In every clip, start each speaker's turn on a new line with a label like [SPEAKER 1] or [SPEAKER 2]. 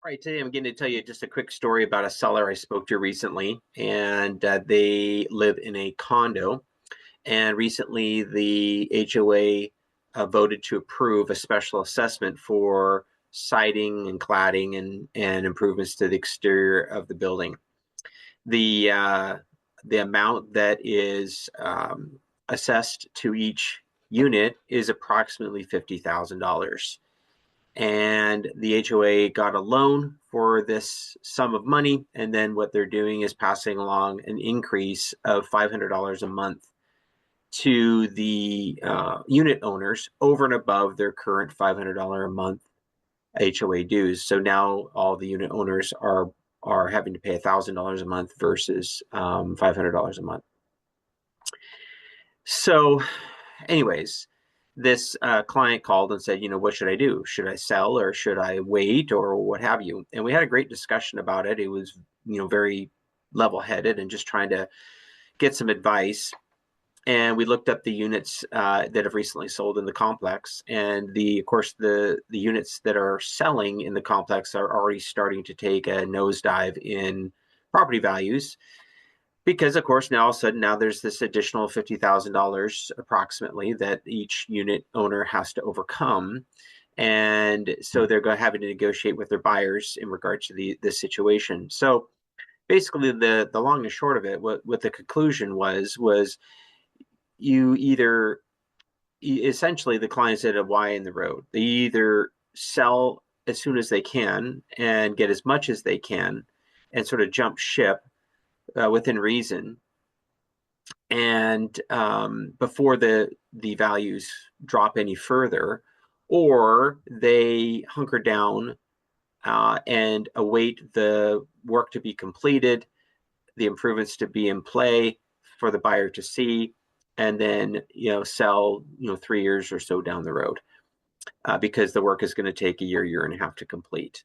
[SPEAKER 1] Right, today I'm going to tell you just a quick story about a seller I spoke to recently, and they live in a condo. And recently, the HOA voted to approve a special assessment for siding and cladding and improvements to the exterior of the building. The the amount that is assessed to each unit is approximately $50,000, and the HOA got a loan for this sum of money. And then what they're doing is passing along an increase of $500 a month to the unit owners over and above their current $500 a month HOA dues. So now all the unit owners are having to pay $1,000 a month versus $500 a month. So, anyways, this client called and said, what should I do? Should I sell or should I wait or what have you? And we had a great discussion about it. It was, very level-headed and just trying to get some advice. And we looked up the units that have recently sold in the complex, and of course, the units that are selling in the complex are already starting to take a nosedive in property values. Because of course now all of a sudden now there's this additional $50,000 approximately that each unit owner has to overcome, and so they're going to have to negotiate with their buyers in regards to this situation. So basically, the long and short of it, what the conclusion was you either essentially the clients at a Y in the road. They either sell as soon as they can and get as much as they can and sort of jump ship within reason, and before the values drop any further, or they hunker down and await the work to be completed, the improvements to be in play for the buyer to see, and then sell 3 years or so down the road, because the work is going to take a year and a half to complete.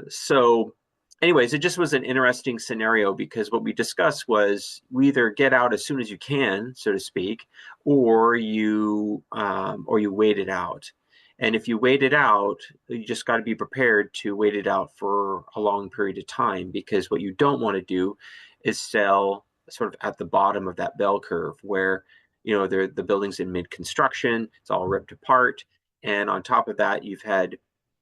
[SPEAKER 1] So anyways, it just was an interesting scenario, because what we discussed was we either get out as soon as you can, so to speak, or you wait it out. And if you wait it out, you just got to be prepared to wait it out for a long period of time, because what you don't want to do is sell sort of at the bottom of that bell curve where the building's in mid-construction, it's all ripped apart, and on top of that, you've had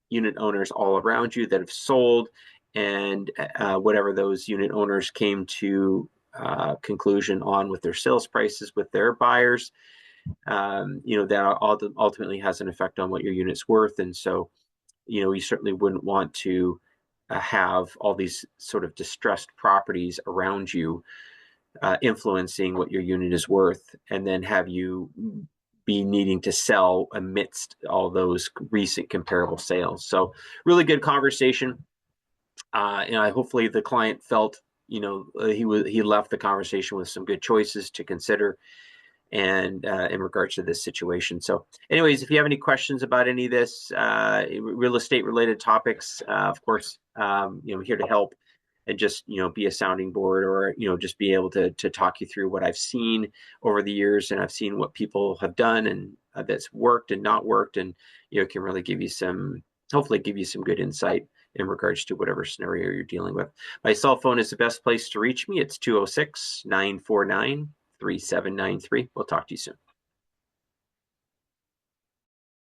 [SPEAKER 1] unit owners all around you that have sold, and whatever those unit owners came to conclusion on with their sales prices with their buyers, that ultimately has an effect on what your unit's worth. And so, you certainly wouldn't want to have all these sort of distressed properties around you influencing what your unit is worth, and then have you be needing to sell amidst all those recent comparable sales. So really good conversation. Hopefully the client felt, he left the conversation with some good choices to consider, and in regards to this situation. So anyways, if you have any questions about any of this real estate related topics, of course, I'm here to help and just, be a sounding board, or, just be able to talk you through what I've seen over the years, and I've seen what people have done and that's worked and not worked, and, can really hopefully give you some good insight in regards to whatever scenario you're dealing with. My cell phone is the best place to reach me. It's 206-949-3793. We'll talk to you soon.